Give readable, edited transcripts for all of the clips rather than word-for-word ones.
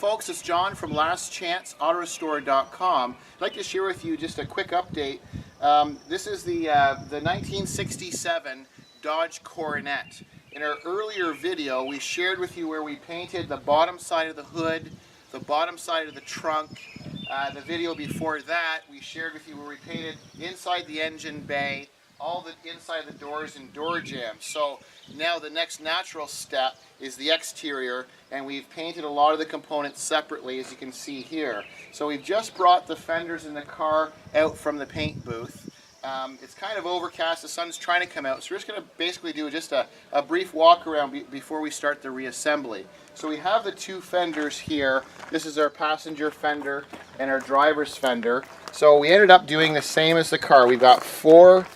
Folks, it's John from lastchanceautorestore.com. I'd like to share with you just a quick update. This is the 1967 Dodge Coronet. In our earlier video, we shared with you where we painted the bottom side of the hood, the bottom side of the trunk. The video before that, we shared with you where we painted inside the engine bay, all the inside the doors and door jambs. So now the next natural step is the exterior, and we've painted a lot of the components separately, as you can see here. So we've just brought the fenders in the car out from the paint booth. It's kind of overcast, the sun's trying to come out, so we're just going to basically do just a brief walk around before we start the reassembly. So we have the two fenders here. This is our passenger fender and our driver's fender. So we ended up doing the same as the car. We've got four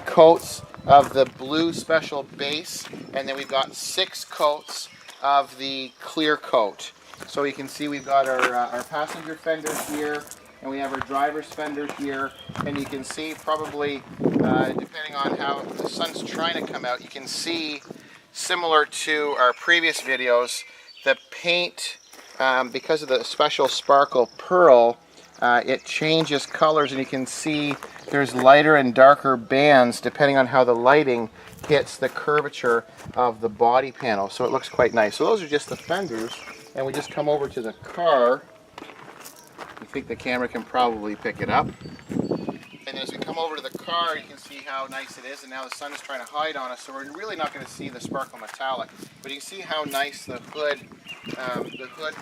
coats of the blue special base, and then we've got 6 coats of the clear coat. So you can see we've got our passenger fender here, and we have our driver's fender here, and you can see probably, depending on how the sun's trying to come out, you can see, similar to our previous videos, the paint, because of the special sparkle pearl, it changes colors, and you can see there's lighter and darker bands depending on how the lighting hits the curvature of the body panel. So it looks quite nice. So those are just the fenders, and we just come over to the car. I think the camera can probably pick it up. And as we come over to the car, you can see how nice it is, and now the sun is trying to hide on us, so we're really not going to see the sparkle metallic. But you can see how nice the hood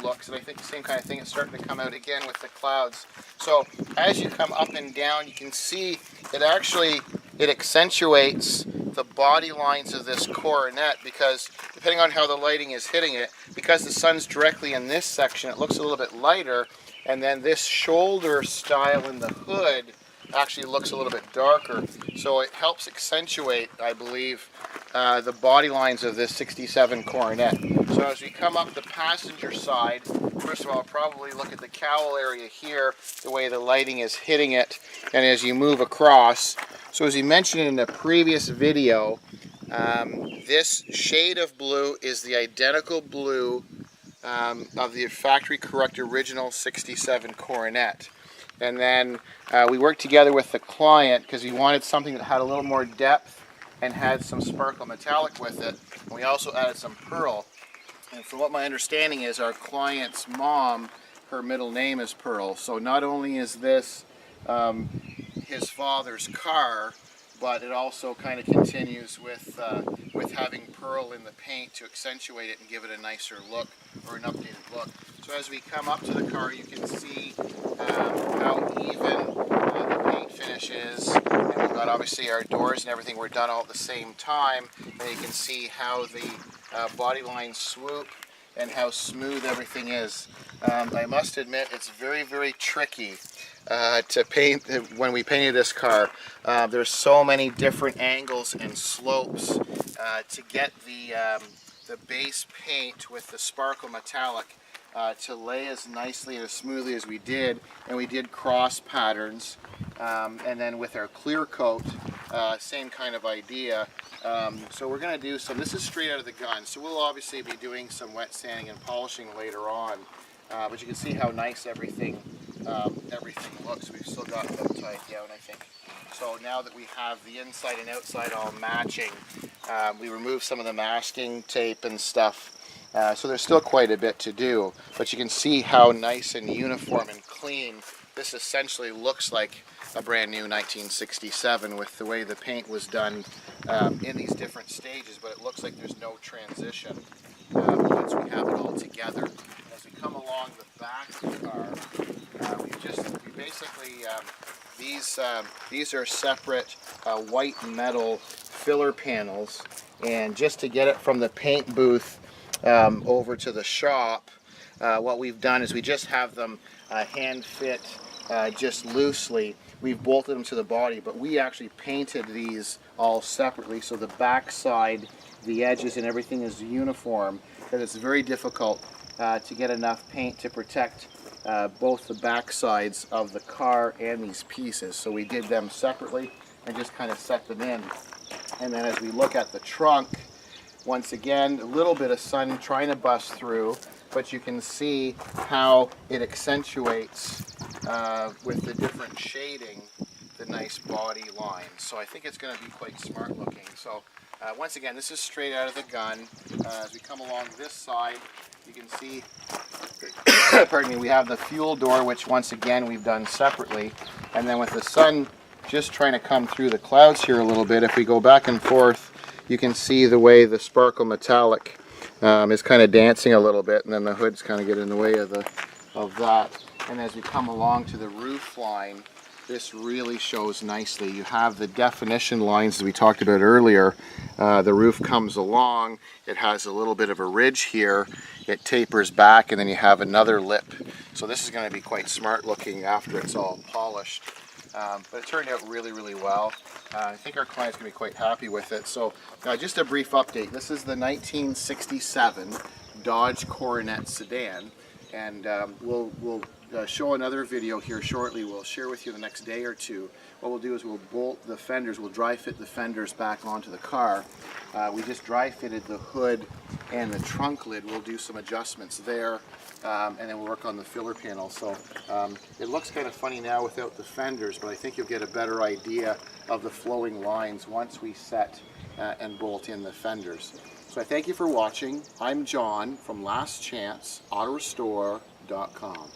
looks, and I think the same kind of thing is starting to come out again with the clouds. So as you come up and down, you can see it accentuates the body lines of this Coronet, because depending on how the lighting is hitting it, because the sun's directly in this section, it looks a little bit lighter, and then this shoulder style in the hood actually looks a little bit darker. So it helps accentuate, I believe, the body lines of this 67 Coronet. So as we come up the passenger side, first of all, probably look at the cowl area here, the way the lighting is hitting it, and as you move across. So as we mentioned in the previous video, this shade of blue is the identical blue of the factory correct original 67 Coronet. And then we worked together with the client because we wanted something that had a little more depth and had some sparkle metallic with it. And we also added some pearl. And from what my understanding is, our client's mom, her middle name is Pearl. So not only is this his father's car, but it also kind of continues with having pearl in the paint to accentuate it and give it a nicer look, or an updated look. So as we come up to the car, you can see how even the paint finish is. And we've got obviously our doors and everything were done all at the same time. And you can see how the body lines swoop and how smooth everything is. I must admit, it's very, very tricky to paint. When we painted this car, there's so many different angles and slopes to get the base paint with the sparkle metallic to lay as nicely and as smoothly as we did. And we did cross patterns, and then with our clear coat, same kind of idea. So we're going to do some, this is straight out of the gun, so we'll obviously be doing some wet sanding and polishing later on, but you can see how nice everything looks. We've still got them tied down, I think. So now that we have the inside and outside all matching, we removed some of the masking tape and stuff, so there's still quite a bit to do, but you can see how nice and uniform and clean this essentially looks like a brand new 1967 with the way the paint was done in these different stages, but it looks like there's no transition once we have it all together. As we come along the back of the car, we basically, these are separate white metal filler panels, and just to get it from the paint booth over to the shop, what we've done is we just have them hand fit just loosely. We've bolted them to the body, but we actually painted these all separately, so the back side, the edges and everything is uniform, because it's very difficult to get enough paint to protect both the back sides of the car and these pieces. So we did them separately and just kind of set them in. And then as we look at the trunk, once again, a little bit of sun trying to bust through. but you can see how it accentuates with the different shading the nice body lines. So I think it's going to be quite smart looking. So once again, this is straight out of the gun. As we come along this side, you can see, pardon me, we have the fuel door, which once again we've done separately. And then with the sun just trying to come through the clouds here a little bit, if we go back and forth, you can see the way the sparkle metallic is kind of dancing a little bit, and then the hood's kind of getting in the way of that. And as we come along to the roof line, this really shows nicely. You have the definition lines that we talked about earlier. The roof comes along, it has a little bit of a ridge here, it tapers back, and then you have another lip. So this is going to be quite smart looking after it's all polished. But it turned out really, really well. I think our client's going to be quite happy with it. So just a brief update. This is the 1967 Dodge Coronet Sedan, and we'll show another video here shortly. We'll share with you the next day or two. What we'll do is we'll bolt the fenders, we'll dry fit the fenders back onto the car. We just dry fitted the hood and the trunk lid. We'll do some adjustments there, and then we'll work on the filler panel. So it looks kind of funny now without the fenders, but I think you'll get a better idea of the flowing lines once we set and bolt in the fenders. So I thank you for watching. I'm John from lastchanceautorestore.com.